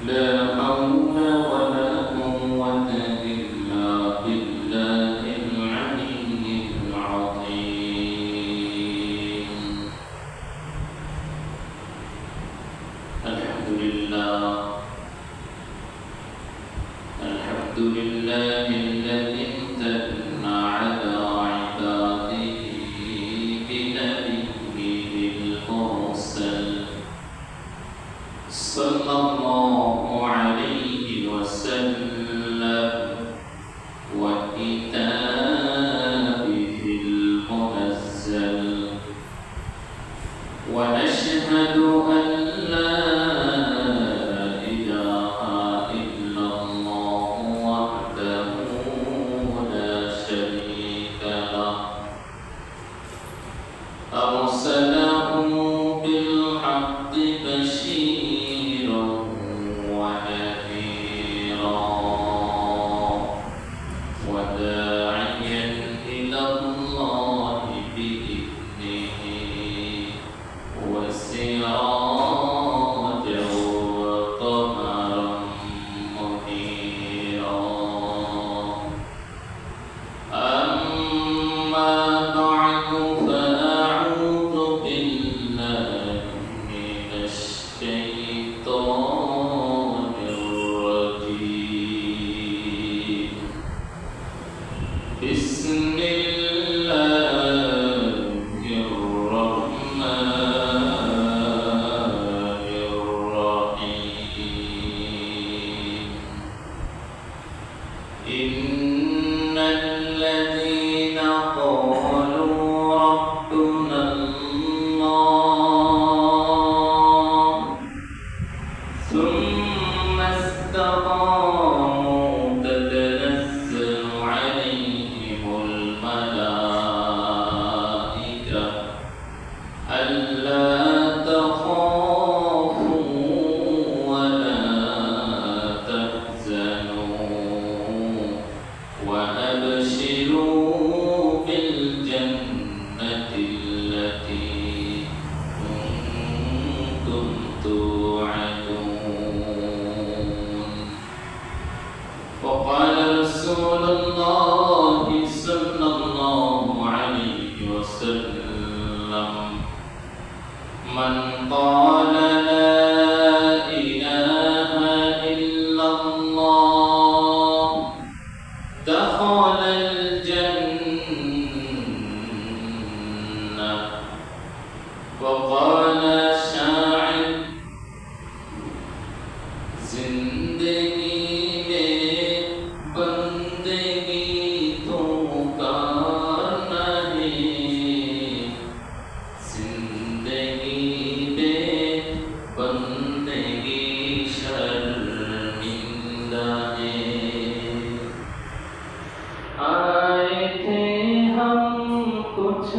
لا حول ولا قوة إلا بالله العلي العظيم. الحمد لله الذي امتن على عباده بنبيه المرسل صلى الله عليه وسلم وكتابه المنزل، ونشهد أن لا إله إلا الله وحده لا شريك له، أرسله بالحق بشيرا ونذيرا وداعيا إلى الله بإذنه وسراجا وقمرا منيرا. أما بعد فأعوذ بالله من الشيطان الرجيم. بسم الله الرحمن الرحيم. إن الذين قالوا ربنا الله ثم استقاموا تتنزل عليهم الملائكة ألا تخافوا ولا تحزنوا وأبشروا بالجنة التي كنتم توعدون. وقال رسول الله صلى الله عليه وسلم: من قال لا إله إلا الله دخل الجنة. وقال شاعر: जिंदगी में बंदगी तो करना है, जिंदगी में बंदगी शर्मिंदा है। आए थे हम कुछ न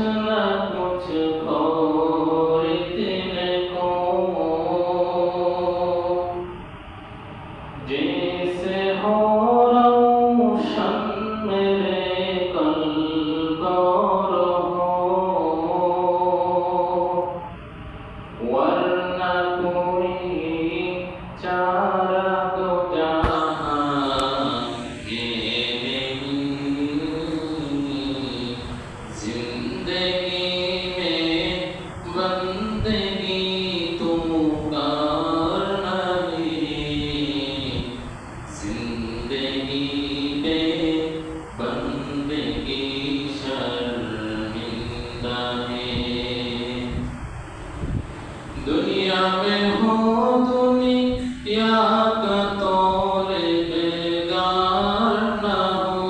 कुछ खरीदने को, जैसे हो रोशन मेरे कल्ब और हो, वरना कोई चारा तो जहां ये नहीं। जिंदगी में बंदगी तो करना है, जिंदगी में बंदगी शर्मिंदा है। दुनिया में हो दुनिया का तोरे बेगार न हो,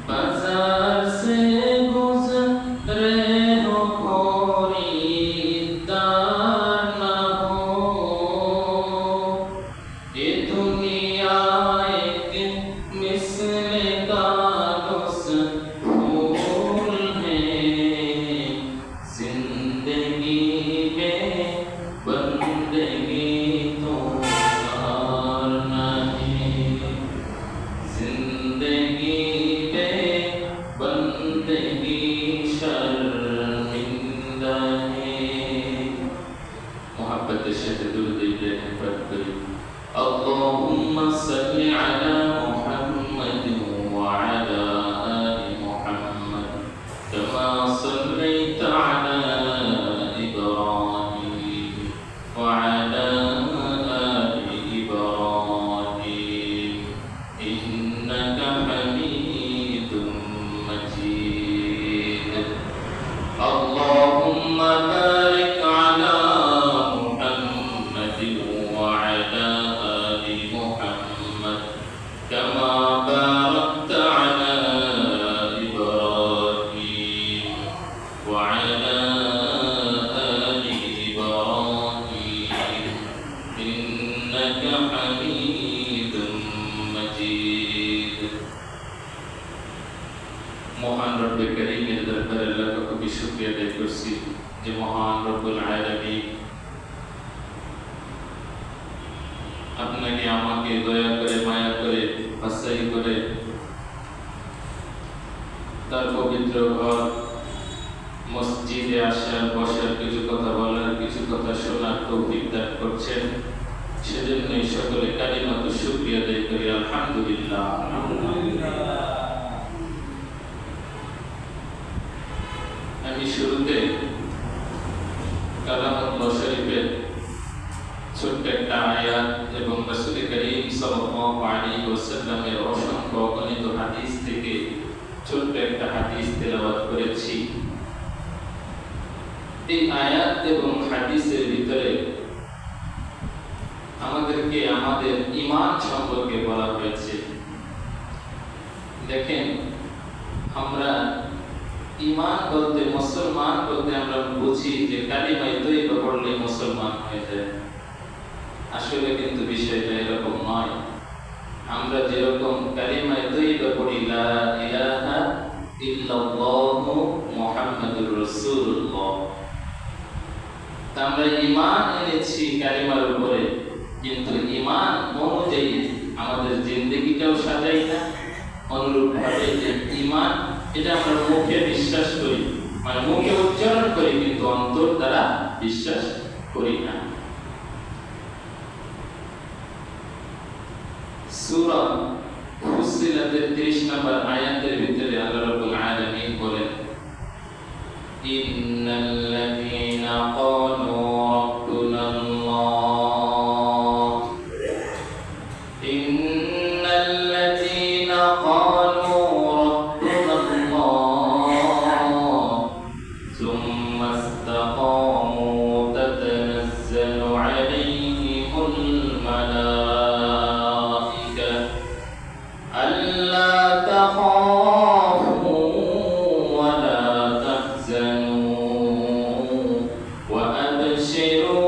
बाजार से गुजरे हो खरीदार न हो। ये दुनिया एक मिसले कागज़ फूल है, जिंदगी में সাথে দুরূদ ইব্রাহিম পাঠ করি। আল্লাহুম্মা সাল্লি আলা মুহাম্মাদিন ওয়া আলা আলি মুহাম্মাদ কামা সাল্লাইতা আলা ইব্রাহিম ওয়া আলা আলি ইব্রাহিম ইন্নাকা হামিদুম মাজিদ। আল্লাহুম্মা বারিক আলা মুহাম্মাদিন ওয়া আলা আলি মুহাম্মাদ কামা বারাকতা আলা ইব্রাহিম ওয়া আলা আলি ইব্রাহিম ইন্নাকা হামিদুম মাজিদ। মহান রব্বে কারীমের দরবারে লাখ কোটি শুকরিয়া আদায় করছি যে মহান রব্বুল আলামিন আপনাকে আমাকে দয়া করে মায়া করে বাছাই করে তার পবিত্র ঘর মসজিদে আসার বসার কিছু কথা বলার কিছু কথা শোনার তৌফিক দান করছেন। সেজন্যই সকলে কালিমাতু শুকরিয়া আদায় করি আলহামদুলিল্লাহ। আমি শুরুতে কালামুল্লাহ শরীফের ছোট্ট একটা আয়াত এবং রাসূল করিম সাল্লাল্লাহু আলাইহি ওয়াসাল্লামের অসংখ্য অগণিত হাদিস থেকে ছোট্ট একটা হাদিস তেলাওয়াত করেছি। এই আয়াত এবং হাদিসের ভিতরে আমাদেরকে আমাদের ঈমান সম্পর্কে বলা হয়েছে। দেখেন, আমরা ঈমান বলতে, মুসলমান বলতে আমরা বুঝি যে কালিমা তৈয়বা পড়লে মুসলমান হয়ে যায়। আসলে কিন্তু বিষয়টা এরকম নয়। আমরা যেরকম কালিমা তৈয়বা পড়ি লা ইলাহা ইল্লাল্লাহু মুহাম্মাদুর রাসূলুল্লাহ, আমরা ঈমান এনেছি কালিমার উপরে, কিন্তু ঈমান অনুযায়ী আমাদের জিন্দেগিটাও সাজাই না। অনুরূপভাবে যে ঈমান এটা আমরা মুখে বিশ্বাস করি, মানে মুখে উচ্চারণ করি, কিন্তু অন্তর দ্বারা বিশ্বাস করি না। সূরা ফুসিলাতের 30 নম্বর আয়াতের ভিতরে আল্লাহ রাব্বুল আলামিন বলেন, ইন্নাল্লাযীনা ক্বালু রাব্বুনাল্লাহ, ইন্নাল্লাযীনা ক্বালু রাব্বুনাল্লাহ সুম্মা ইসতাকামু তাতানাজ্জালু আলাইহিমুল মালাইকা আল্লা তাখাফু ওয়া লা তাহজানু ওয়া আবশিরু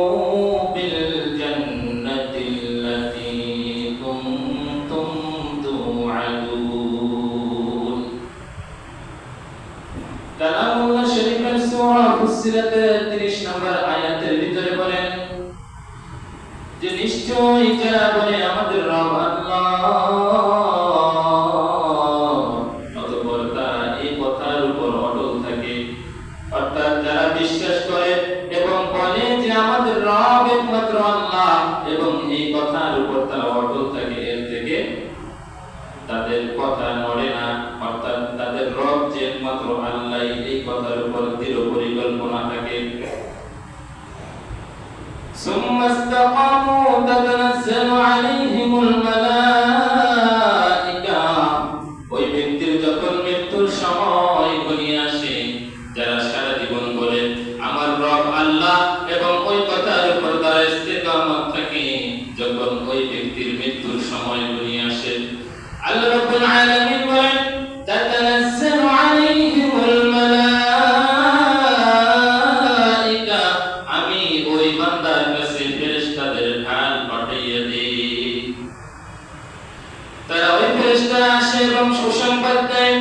বিল জান্নাতিল্লাতী কুনতুম তুআদুন। কালামুল্লাহ শরীফের সূরা ফুসিলাতের 30 নম্বর আয়াতের ভিতরে বলেন যে নিশ্চয়ই যারা বলে আমাদের রব আল্লাহ, অতঃপর তারা এই কথার উপর অটল থাকে। অর্থাৎ যারা বিশ্বাস করে এবং বলে যে আমাদের রব একমাত্র আল্লাহ এবং এই কথার উপর তারা অটল থাকে, এর থেকে তাদের কথা নড়ে না। অর্থাৎ তাদের রব যে একমাত্র আল্লাহ, এই কথার উপর দৃঢ় পরিকল্পনা থাকে। ثم استقاموا تتنزل عليهم الملائكة, ওই ব্যক্তির যখন মৃত্যুর সময় ঘনিয়ে আসে, যারা সারা জীবন বলে আমার রব আল্লাহ এবং ওই কথার উপর তারা ইস্তেকামত থাকে, যখন ওই ব্যক্তির মৃত্যুর সময় ঘনিয়ে আসে, আল্লাহ রাব্বুল আলামিন বলেন তাতানাজ্জালু আলাইহিমুল মালাইকা, আমি ওই বান্দার কাছে ফেরেশতাদের ঢাল পাঠিয়ে দেই। তারা ওই ফেরেশতা আসে এবং সুসংবাদ দেয়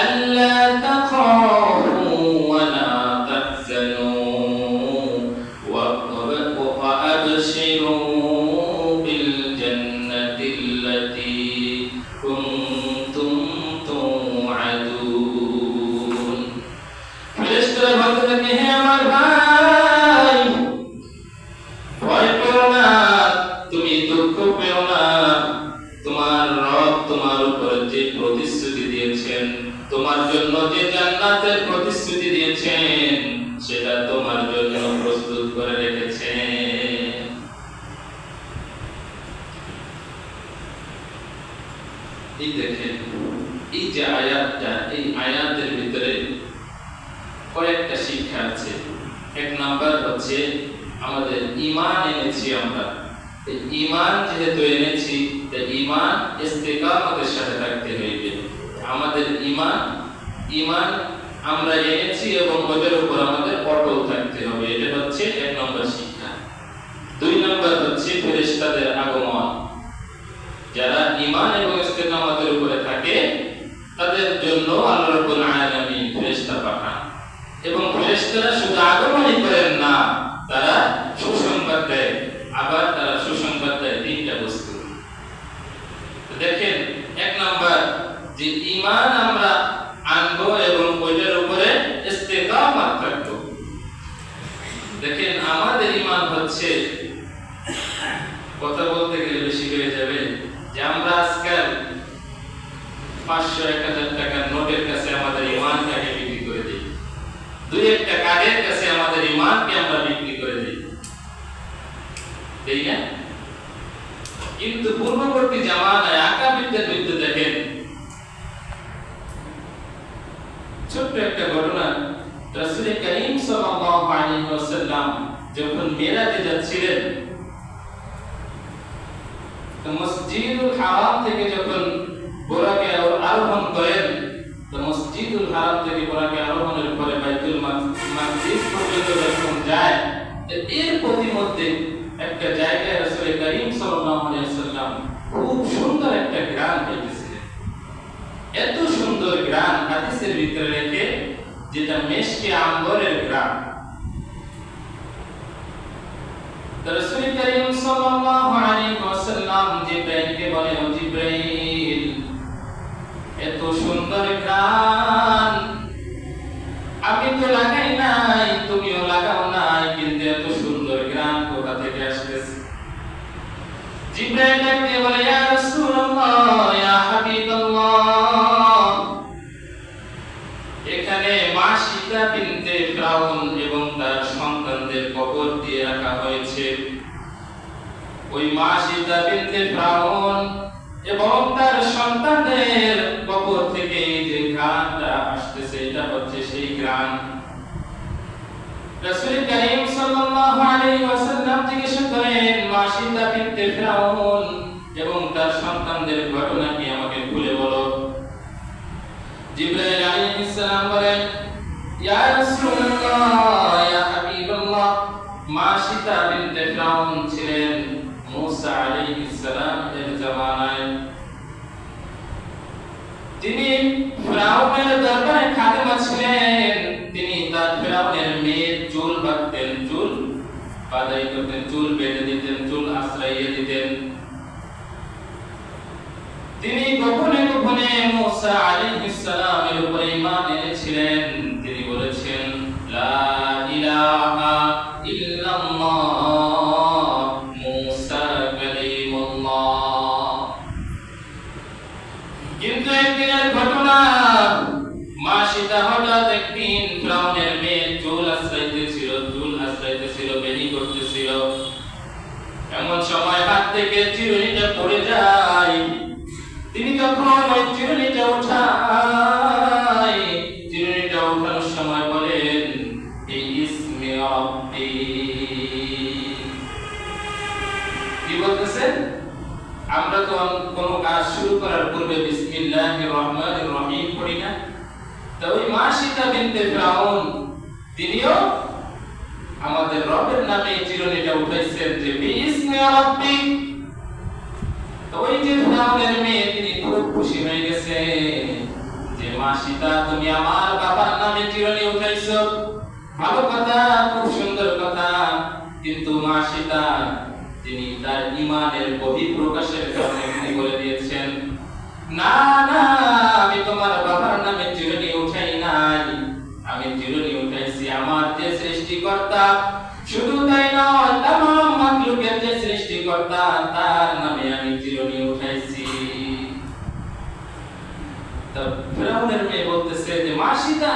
আল্লা তাখাফু ওয়া লা তাহজানু জন্য প্রস্তুত করে রেখেছেন। এই দেখেন, এই যে আয়াতটা, এই আয়াতের ভিতরে কয়েকটা শিক্ষা আছে। এক নাম্বার হচ্ছে আমাদের ঈমান এনেছি আমরা। এই ঈমান যেহেতু এনেছি, তাই ঈমান ইস্তিকামতের সাথে থাকতে হইবে। আমাদের ঈমান আমরা এনেছি এবং ওদের উপর আমাদের অটল থাকতে হবে। এটা হচ্ছে এক নম্বর শিক্ষা। দুই নম্বর হচ্ছে ফেরেশতাদের আগমন। যারা ঈমান এবং ইস্তিকামতের উপরে থাকে তাদের জন্য আল্লাহ রাব্বুল আলামিন ফেরেশতা পাঠান, এবং ফেরেশতারা শুধু আগমনই করেন না, তারা সুসংবাদ দেয়। আবার তারা সুসংবাদ দেয় তিনটা বস্তু। দেখেন, এক নাম্বার যে ঈমান আমরা আনবো এবং ওইটার উপরে ইস্তিকামত থাকবো। দেখেন, আমাদের ঈমান হচ্ছে, কথা বলতে গেলে বেশি হয়ে যাবে, যে আমরা আজকাল 500-1000 টাকার নোটের কাছে আমাদের ঈমানটাকে বিক্রি করে দিই, 2-1টা কার্ডের কাছে আমাদের ঈমানকে আমরা বিক্রি করে দিই, তাই না? কিন্তু পূর্ববর্তী জামানায় আকাবিরদের বিরুদ্ধে দেখেন, ছোট্ট একটা ঘটনা। রাসূল করিম সাল্লাল্লাহু আলাইহি ওয়াসাল্লাম যখন মিরাজে যাচ্ছিলেন, তো মসজিদুল হারাম থেকে যখন বোরাকে আরোহণ করেন, তো মসজিদুল হারাম থেকে বোরাকে আরোহণের পরে বাইতুল মাকদিস পর্যন্ত যখন যায়, এর প্রতিমধ্যে একটা জায়গায় রাসূল করিম সাল্লাল্লাহু আলাইহি ওয়াসাল্লাম খুব সুন্দর একটা গান গাইতেছিলেন। এত সুন্দর গান হাদিসের ভিতরে রেখে, যেটা মেশকে আম্বরের গান। রাসূল করিম সাল্লাল্লাহু আলাইহি ওয়াসাল্লাম জিবরাইলকে বলে, ও জিবরাইল, এত সুন্দর গান আমি তো লাগাই নাই, তুমিও লাগাও নাই, কিন্তু এত সুন্দর গান কোথা থেকে আসতেছে? জিবরাইল ডাকতে বলে, ইয়া রাসূলুল্লাহ, ইয়া হাবিবাল্লাহ, এখানে মা সীতা বিনতে ফিরাউন এবং তার সন্তানদের কবর দিয়ে রাখা হয়েছে। ওই মা সীতা বিনতে ফিরাউন এবং তার সন্তানদের কবর থেকে যে গানটা আসতেছে, এটা হচ্ছে সেই গান। রাসূল করিম সাল্লাল্লাহু আলাইহি ওয়াসাল্লাম জিজ্ঞাসা করেন, মা সীতা বিনতে ফিরাউন এবং তার সন্তানদের ঘটনা কি আমাকে খুলে বলো। জিবরাইল আলাইহিস সালাম বলেন, ইয়া রাসূলুল্লাহ, ইয়া হাবিবাল্লাহ, মা সীতা বিনতে ফিরাউন ছিলেন মুসা আলাইহিস সালাম এর জামানায়। তিনি ফিরাউনের দরবারে খাদেমা ছিলেন। তিনি তার ফিরাউনের মেয়ের চুল বাঁধতেন, চুল বাঁধাই করতেন, চুল বেঁধে দিতেন, চুল আশ্রাইয়ে দিতেন। তিনি গোপনে গোপনে মুসা আলাইহিস সালামের উপর ঈমান এনেছিলেন। তিনি বলেছেন, লা ইলাহা ইল্লাল্লাহ মুসা কালিমুল্লাহ। কিন্তু একদিনের ঘটনা, মা সীতা হঠাৎ একদিন ফিরাউনের মেয়ের চুল আশ্রাইতেছিল, বেনি করতেছিল। এমন সময় হাত থেকে চিরুনিটা পড়ে যায়। তিনি যখন ওই চিরুনিটা উঠানোর সময় বলেন, ইসমি রাব্বি। কি বলতেছেন? আমরা তো কোনো কাজ শুরু করার পূর্বে বিসমিল্লাহির রহমানির রহিম পড়ি না? তো ওই মা সীতা বিনতে ফিরাউন তিনিও আমাদের রবের নামে চিরুনিটা উঠাইছেন, যে বিসমি রাব্বি। তো ওই যে ফিরাউনের মেয়ে, তিনি খুব খুশি হয়ে গেছে যে, মা সীতা, তুমি আমার বাবার নামে চিরুনি উঠাইছো, ভালো কথা, খুব সুন্দর কথা। কিন্তু মা সীতা, তিনি তার ঈমানের বহিঃপ্রকাশের কারণে তিনি বলে দিয়েছেন, না না, আমি তোমার বাবার নামে চিরুনি উঠাই নাই, আমি চিরুনি উঠাইছি আমার যে সৃষ্টিকর্তা, শুধু তাই নয়, तमाम মাখলুকের যে সৃষ্টিকর্তা, তার নামে আমি চিরুনি উঠাইছি। তো ফিরাউনের মেয়ে বলতেছে যে, মা সীতা,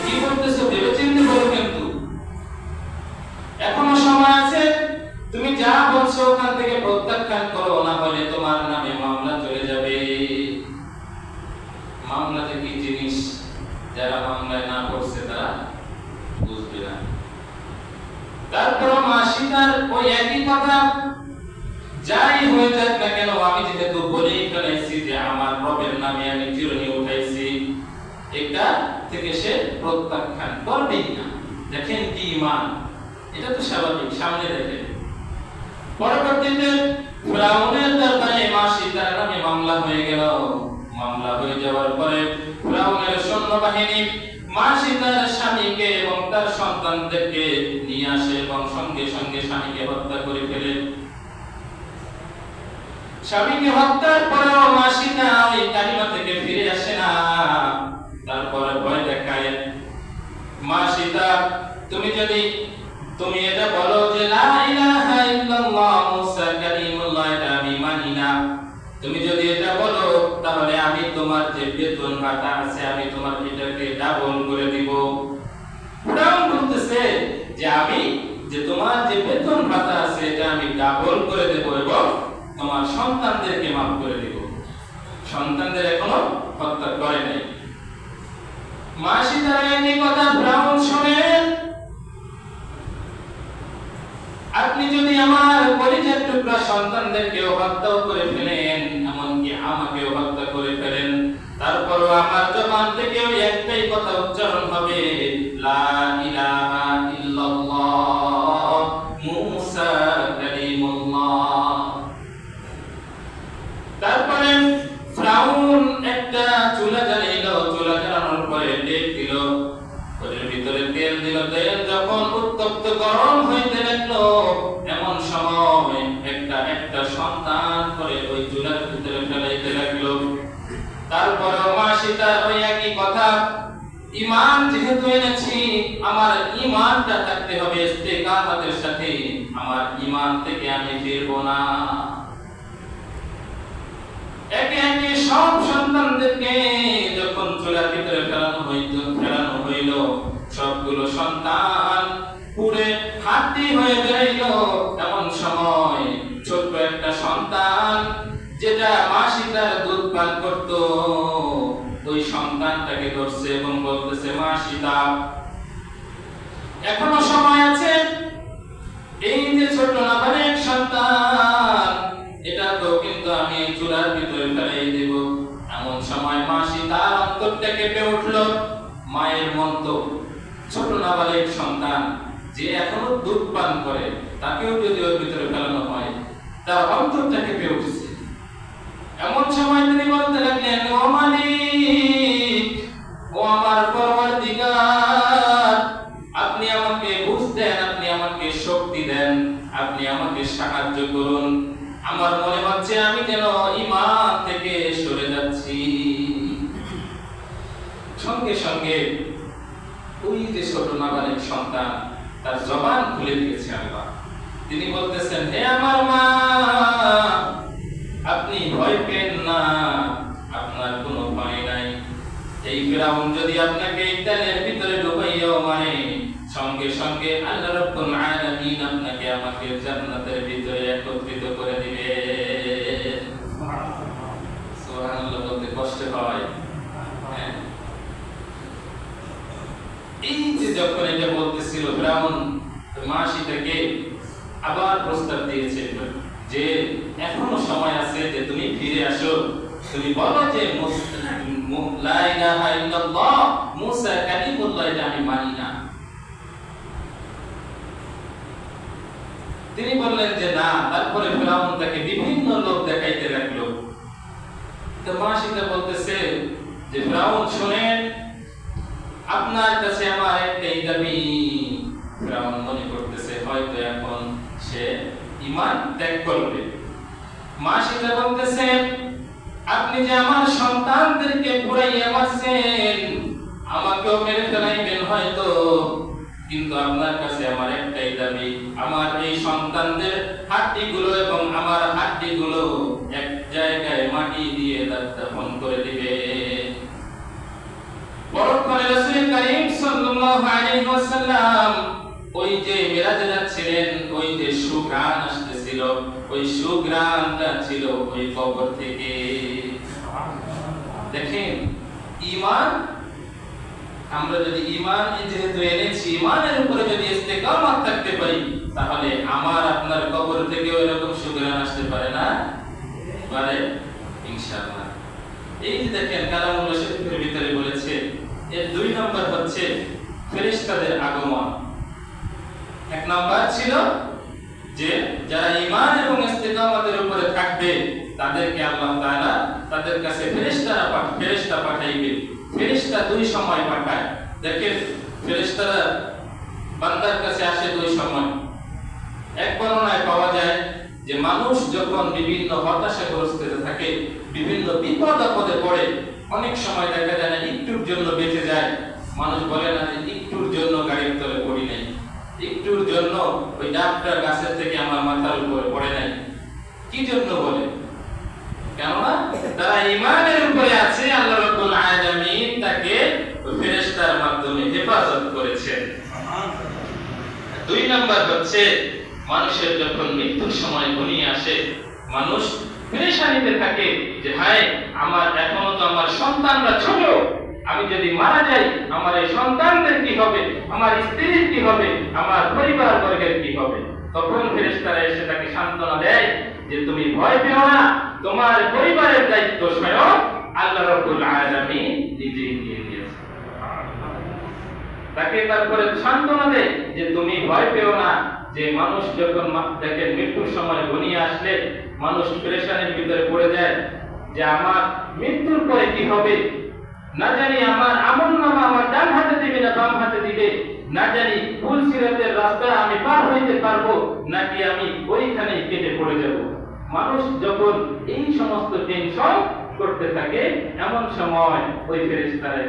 কি বলতেছো? ভেবেচিন্তে বলো, কিন্তু বলছে ওখান থেকে প্রত্যাখ্যান করো, না হলে তোমার নামে মামলা চলে যাবে। মামলাটা কি জিনিস যারা মামলায় না পড়ছে তারা বুঝবে না। তারপর মাসিদার ওই একই কথা, যাই হয়ে যাক না কেন, আমি যেহেতু বলেই ফেলেছি যে আমার রবের নামে আমি চিরুনি উঠাইছি, এটা থেকে সে প্রত্যাখ্যান করবেই না। দেখেন কি ঈমান, এটা তো স্বাভাবিক। সামনে দেখেন পরবর্তীতে ফিরাউনের দরবারে মাসিদার নামে মামলা হয়ে গেল। মামলা হয়ে যাওয়ার পরে ফিরাউনের সৈন্যবাহিনী মাসিদার স্বামীকে এবং তার সন্তানদেরকে নিয়ে আসে এবং সঙ্গে সঙ্গে স্বামীকে হত্যা করে ফেলে। স্বামীকে হত্যার পরেও মাসিদা ওই কালিমা থেকে ফিরে আসে না। তারপরে ভয় দেখায়, মাসিদা তুমি এটা বলো যে লা ইলাহা ইল্লাল্লাহ মুসা কালিমুল্লাহ, এটা আমি মানি না। তুমি যদি এটা বলো তাহলে আমি তোমার যে বেতন ভাতা আছে আমি তোমার এটাকে ডাবল করে দিব। ফিরাউন বলতেছে যে আমি যে তোমার যে বেতন ভাতা আছে এটা আমি ডাবল করে দেব এবং তোমার সন্তানদেরকে মাফ করে দেব। সন্তানদের এখনো হত্যা করে নাই। মাসিদার এই কথা ফিরাউন শুনে, আপনি যদি আমার পরিচয় টুকরা সন্তানদেরকেও হত্যা করে ফেলেন, এমনকি আমাকেও হত্যা করে ফেলেন, তারপরও আমার জবান থেকে ওই একটাই কথা উচ্চারণ হবে, লা ইলাহা ইল্লাল্লাহ মুসা কালিমুল্লাহ। তারপরে ফিরাউন একটা চুলা জ্বালাইলো। চুলা জ্বালানোর পরে ডেক দিল, ওর ভিতরে তেল দিল। তেল যখন উত্তপ্ত গরম হইতে লাগলো, এমন সময় একটা একটা সন্তান করে ওই চুলার ভিতরে ফেলাইতে লাগলো। তারপরে মাসিদার ওই একই কথা, ঈমান যেহেতু এনেছি, আমার ঈমানটা থাকতে হবে ইস্তেকামাতের সাথে, আমার ঈমান থেকে আমি ফিরবো না। একে একে সব সন্তানদেরকে যখন চুলার ভিতরে ফেলানো হইল, সবগুলো সন্তান পুড়ে হাড্ডি হয়ে বেরোইল। এমন সময় ছোট্ট একটা সন্তান যেটা মাসিদার দুধ পান করত, ওই সন্তানটাকে ধরছে এবং বলতেছে, মাসিদা এখনো সময় আছে, এই যে ছোট নাবালক সন্তান এটা তো কিন্তু আমি চুলার ভিতরে ফেলাই দেব। এমন সময় মাসিদার অন্তরটা কেঁপে উঠল। মায়ের মন তো ছোট নাবালক সন্তান যে এখনো দুধ পান করে, তাকেও যদি ওর ভিতরে ফেলানো হয়, তার অন্তরটা কেঁপে উঠেছে। এমন সময় তিনি বলতে লাগলেন, ও মালিক, ও আমার পরওয়ারদিগার, আপনি আমাকে বুঝ দেন, আপনি আমাকে শক্তি দেন, আপনি আমাকে সাহায্য করুন। আমার মনে হচ্ছে আমি যেন ঈমান থেকে সরে যাচ্ছি। সঙ্গে সঙ্গে ওই যে ছোট নাবালক সন্তান তার জবান খুলে দিয়েছে আল্লাহ। তিনি বলতেছেন, হে আমার মা, আপনি ভয় পেন না, আপনার কোনো ভয় নাই। এই ফিরাউন যদি আপনাকে তেলের ভিতরে ডুবাইয়াও মারে, সঙ্গে সঙ্গে আল্লাহ রাব্বুল আলামিন আপনাকে আমাকে জান্নাতের ভিতরে একত্রিত করে দিবে। সুবহানাল্লাহ বলতে কষ্ট হয়। এই যে যখন এটা বলতেছিল ফিরাউন, মাসিদাকে আবার প্রস্তাব দিয়েছে যে এখনো সময় আছে, যে তুমি ফিরে আসো, তুমি বলো যে লা ইলাহা ইল্লাল্লাহ মুসা কালিমুল্লাহ, এটা আমি মানি না। তিনি বললেন যে না। তারপরে ফিরাউন তাকে বিভিন্ন লোক দেখাইতে লাগলো। তো মাসিদা বলতেছে যে ফিরাউন শুনেন, আপনার কাছে আমার একটাই দাবি। ফিরাউন মনে করতেছে হয়তো এখন সে ঈমান ত্যাগ করবে। মাসিদা বলতেছে, আপনি যে আমার সন্তানদেরকে পুরাইয়া মারছেন, আমাকেও মেরে ফেলাইবেন হয়তো, কিন্তু আপনার কাছে আমার একটাই দাবি, আমার এই সন্তানদের হাড্ডিগুলো এবং আমার হাড্ডিগুলো এক জায়গায় মাটি দিয়ে দাফন করে দিবে। পরক্ষণে রাসূল করিম সাল্লাল্লাহু আলাইহি ওয়াসাল্লাম ওই যে মিরাজে যাচ্ছিলেন, ওই যে সুঘ্রাণ আসতেছিল, ওই সুঘ্রাণটা ছিল ওই কবর থেকে। দেখেন ঈমান, আমরা যদি ঈমান যেহেতু এনেছি, ঈমানের উপরে যদি ইস্তেকামত থাকতে পারি, তাহলে আমার আপনার কবর থেকে এরকম সুঘ্রাণ আসতে পারে না? পারে ইনশাআল্লাহ। এই যে দেখেন কালামুল্লাহ শরীফের ভিতরে বলেছে, এর 2 নম্বর হচ্ছে ফেরেশতাদের আগমন। 1 নম্বর ছিল যে যারা ঈমান এবং ইস্তেকামতের উপরে থাকবে তাদেরকে আল্লাহ তাআলা তাদের কাছে ফেরেশতা পাঠাইবে। ফেরেশতা 2 সময় পাঠায়। দেখেন ফেরেশতারা বান্দার কাছে আসে 2 সময়। এক বর্ণনায় পাওয়া যায় যে মানুষ যখন বিভিন্ন হতাশাগ্রস্ত থাকে, বিভিন্ন বিপদ আপদে পড়ে, অনেক সময় দেখা যায় না একটুর জন্য বেঁচে যায়। মানুষ বলে না যে একটুর জন্য গাড়ির তলে পড়ি নাই, একটুর জন্য ওই ডাবটা গাছের থেকে আমার মাথার উপরে পড়ে নাই। কি জন্য বলে? কেননা তারা ঈমানের উপরে আছে, আল্লাহ রাব্বুল আলামিন তাকে ফেরেশতার মাধ্যমে হেফাজত করেছেন। 2 নম্বর হচ্ছে মানুষের যখন মৃত্যুর সময় ঘনিয়ে আসে, মানুষ পেরেশানিতে থাকে যে হায় আমার এখনো তো আমার সন্তানরা ছোট, আমি যদি মারা যাই আমার এই সন্তানদের কি হবে, আমার স্ত্রীর কি হবে, আমার পরিবার বর্গের কি হবে। তখন ফেরেশতারা এসে তাকে সান্ত্বনা দেয় যে তুমি ভয় পেও না, তোমার পরিবারের দায়িত্ব স্বয়ং আল্লাহ রাব্বুল আলামিন নিজেই নিয়ে নিয়েছেন। তাকে তারপরে সান্ত্বনা দেয় যে তুমি ভয় পেও না, যে মানুষ যখন দেখেন মৃত্যুর সময় ঘনিয়ে আসলে মানুষ পেরেশানির ভিতরে পড়ে যায় যে আমার মৃত্যুর পরে কি হবে, না জানি আমার আমলনামা আমার ডান হাতে দিবে না বাম হাতে দিবে, না জানি ফুল সিরাতের রাস্তা আমি পার হইতে পারবো নাকি আমি ওইখানেই কেটে পড়ে যাব। মানুষ যখন এই সমস্ত টেনশন করতে থাকে, এমন সময় ওই ফেরেশতারা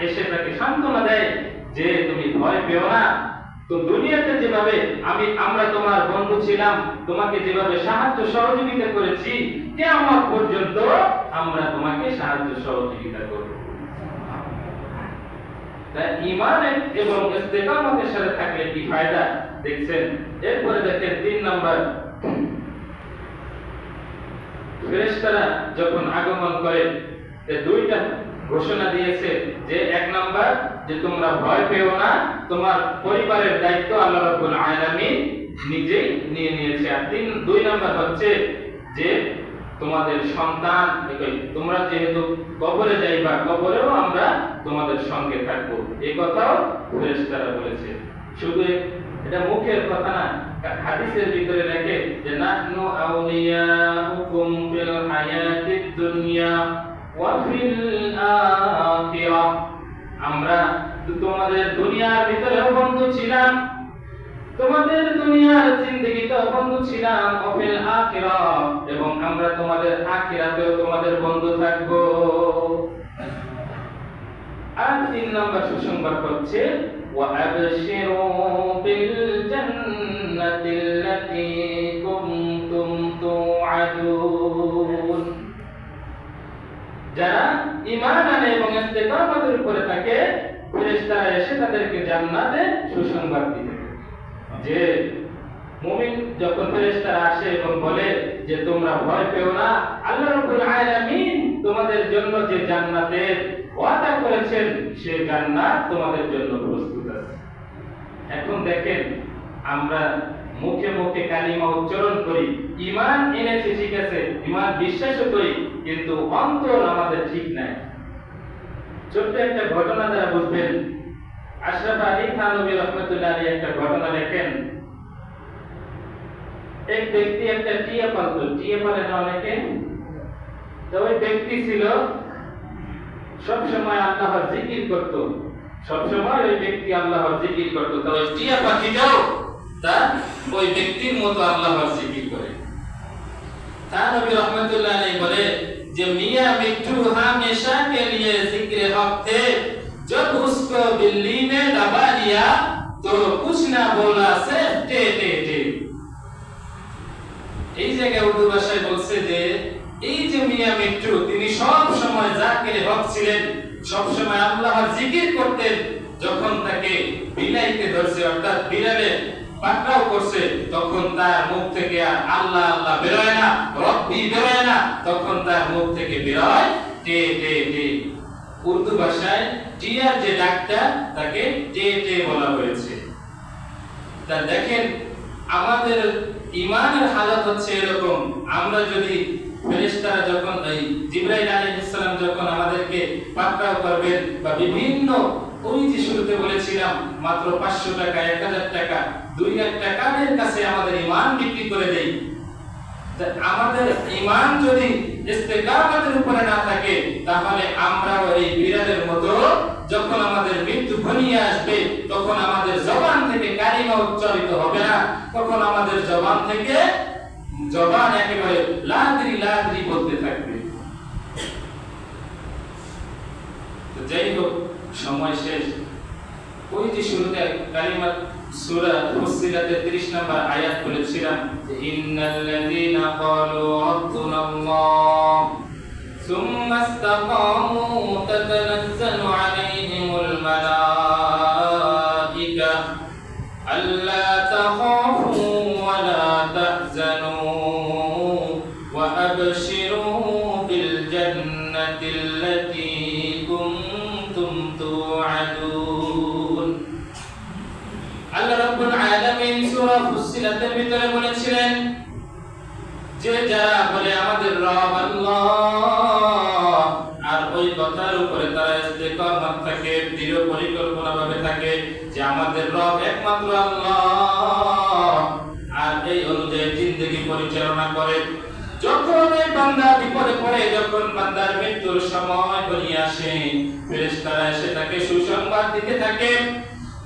এসে তাকে সান্ত্বনা দেয় যে তুমি ভয় পেও না, তো দুনিয়াতে যেভাবে আমরা তোমার বন্ধু ছিলাম, তোমাকে যেভাবে সাহায্য সহযোগিতা করেছি, কিয়ামত পর্যন্ত আমরা তোমাকে সাহায্য সহযোগিতা করব। তাই ঈমান এবং ইস্তেকামতের সাথে থাকলে কি ফায়দা দেখছেন। এরপরে দেখেন 3 নম্বর, ফেরেশতারা যখন আগমন করে 2টা ঘোষণা দিয়েছে যে 1 নম্বর যে তোমরা ভয় পেও না, তোমার পরিবারের দায়িত্ব আল্লাহ রাব্বুল আলামিন নিজেই নিয়ে নিয়েছে। আর 2 নম্বর হচ্ছে যে তোমাদের সন্তান, তোমরা যেহেতু কবরে যাইবা, কবরেও আমরা তোমাদের সঙ্গে থাকবো, এই কথাও ফেরেশতারা বলেছে। শুধু এটা মুখের কথা না, হাদিসের ভিতরে লেখে যে নাহনু আউলিয়াউকুম ফিল হায়াতিদ দুনিয়া ওয়া ফিল আখিরাহ, আমরা তোমাদের দুনিয়ার ভিতরেও বন্ধু ছিলাম, তোমাদের দুনিয়ার জিন্দেগিতেও বন্ধু ছিলাম, ওয়া ফিল আখিরাহ, এবং আমরা তোমাদের আখিরাতেও তোমাদের বন্ধু থাকব। আর 3 নম্বর সুসংবাদ হচ্ছে ওয়া আবশিরু বিল জান্নাতিল্লাতী কুনতুম তুআদুন, যারা ঈমান আনে এবং ইস্তেকামতের উপরে থাকে, ফেরেশতারা এসে তাদেরকে জান্নাতে সুসংবাদ দিবে। যে মুমিন যখন ফেরেশতারা আসে এবং বলে যে তোমরা ভয় পেও না, আল্লাহ রাব্বুল আলামিন তোমাদের জন্য যে জান্নাতের ওয়াদা করেছেন সেই জান্নাত তোমাদের জন্য প্রস্তুত আছে। এখন দেখেন আমরা মুখে মুখে কালিমা উচ্চারণ করি, ঈমান এনেছি ঠিক আছে, ঈমান বিশ্বাসও করি, কিন্তু অন্তর আমাদের ঠিক নাই। ছোট্ট একটা ঘটনা দ্বারা বুঝবেন। আশরাফ আলী থানভী রাহমাতুল্লাহ আলাইহি একটা ঘটনা লেখেন। এক ব্যক্তি একটা টিয়া পালতো, টিয়া পালে না অনেকে, তো ওই ব্যক্তি ছিল সব সময় আল্লাহর জিকির করত, সব সময় ওই ব্যক্তি আল্লাহর জিকির করত। তো ওই টিয়া পাখিটাও তা ওই ব্যক্তির মতো আল্লাহর জিকির করে। থানভী রাহমাতুল্লাহ আলাইহি বলে যে मियां मिट्ठू हमेशा के लिए जिक्र हक थे, जब उसको बिल्ली ने दबा दिया तो कुछ ना बोला सिर्फ टे टे टे। এই জায়গায় উর্দু ভাষায় বলছে যে এই যে মিয়াঁ মিট্টু তিনি সব সময় জাকির হক ছিলেন, সব সময় আল্লাহর জিকির করতেন, যখন তাকে বিলাইতে ধরছে অর্থাৎ বিড়ালে পাকড়াও করছে, তখন তার মুখ থেকে আর আল্লাহ আল্লাহ বেরোয় না, রব্বি বেরোয় না, তখন তার মুখ থেকে বেরোয় টে টে টে। উর্দু ভাষায় টিয়ার যে ডাকটা তাকে টে টে বলা হয়েছে। তা দেখেন আমাদের ঈমানের হালত হচ্ছে এরকম, আমরা যদি ফেরেশতারা যখন এই জিবরাইল আলাইহিস সালাম যখন আমাদেরকে পাকড়াও করবেন বা বিভিন্ন, ওই যে শুরুতে বলেছিলাম মাত্র 500 টাকা 1000 টাকা 2 লাখ টাকার কাছে আমাদের ঈমান বিক্রি করে দেই। তা আমাদের ঈমান যদি ইস্তেকামতের উপরে না থাকে, তাহলে আমরাও এই বিড়ালের মতো যখন আমাদের মৃত্যু ঘনিয়ে আসবে, তখন আমাদের জবান থেকে কালিমা উচ্চারিত হবে না, তখন আমাদের জবান থেকে জবান একেবারে লাদ্রি লাদ্রি বলতে থাকবে। তো যাই হোক, সময় শেষ। ওই যে শুরুতে কালিমা সূরা ফুসসিলাতের 30 নম্বর আয়াত বলেছিলাম যে ইন্নাল্লাযীনা ক্বালু রাব্বুনাল্লাহ সুম্মা ইসতাকামু তাতানাজ্জালু আলাইহিমুল মালাঈকা আল্লা তাখাফু ওয়া লা তাহজানু ওয়া আবশিরু বিল জান্নাতিল্লাতী কুনতুম তুআদুন। আল্লাহ রাব্বুল আলামিন সূরা ফুসসিলাতের ভিতরে বলেছিলেন যে যারা বলে আমাদের রব আল্লাহ, আর ওই কথার উপরে তারা ইস্তেকামত থাকে, দৃঢ় পরিকল্পনা ভাবে থাকে যে আমাদের রব একমাত্র আল্লাহ, আর এই অনুযায়ী জিন্দেগি পরিচালনা করে, যখন এই বান্দা বিপদে পড়ে, যখন বান্দার মৃত্যুর সময় ঘনিয়ে আসে, ফেরেশতারা এসে তাকে সুসংবাদ দিতে থাকে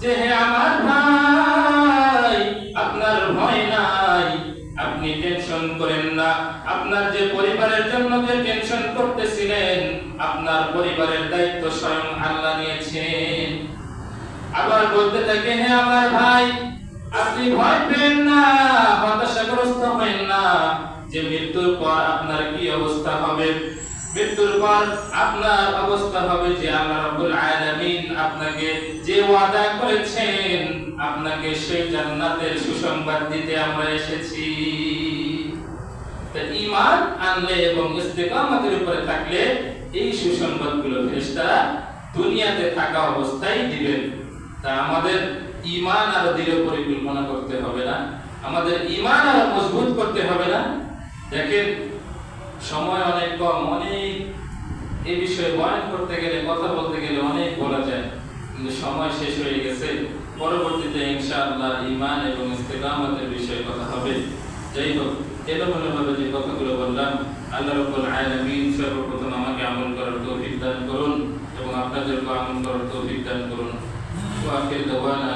যে হে আমার ভাই, আপনার ভয় নাই, আপনি টেনশন করেন না, আপনার যে পরিবারের জন্য যে টেনশন করতেছিলেন, আপনার পরিবারের দায়িত্ব স্বয়ং আল্লাহ নিয়েছেন। আবার বলতে থাকে হে আমার ভাই, আপনি ভয় পেন না, হতাশাগ্রস্ত হবেন না, যে মৃত্যুর পর আপনার কি অবস্থা হবে। মৃত্যুর পর আপনার অবস্থা হবে যে আল্লাহ রাব্বুল আলামিন আপনাকে যে ওয়াদা করেছেন, আপনাকে সেই জান্নাতের সুসংবাদ দিতে আমরা এসেছি। তা ঈমান আনলে এবং ইস্তেকামতের উপরে থাকলে এই সুসংবাদগুলো ফেরেশতারা দুনিয়াতে থাকা অবস্থায় দিবেন। তা আমাদের ঈমান আরো দৃঢ় পরিকল্পনা করতে হবে না, আমাদের ঈমান আরো মজবুত করতে হবে না। দেখেন সময় অনেক কম, অনেক এই বিষয়ে বয়ান করতে গেলে, কথা বলতে গেলে অনেক বলা যায়, কিন্তু সময় শেষ হয়ে গেছে। পরবর্তীতে ইনশাআল্লাহ ঈমান এবং ইস্তেকামতের বিষয়ে কথা হবে। যাই হোক, এলোমেলোভাবে যে কথাগুলো বললাম, আল্লাহ রাব্বুল আলামিন সর্বপ্রথম আমাকে আমল করার তৌফিক দান করুন এবং আপনাদেরকে আমল করার তৌফিক দান করুন। ওয়া আখির দাওয়ানা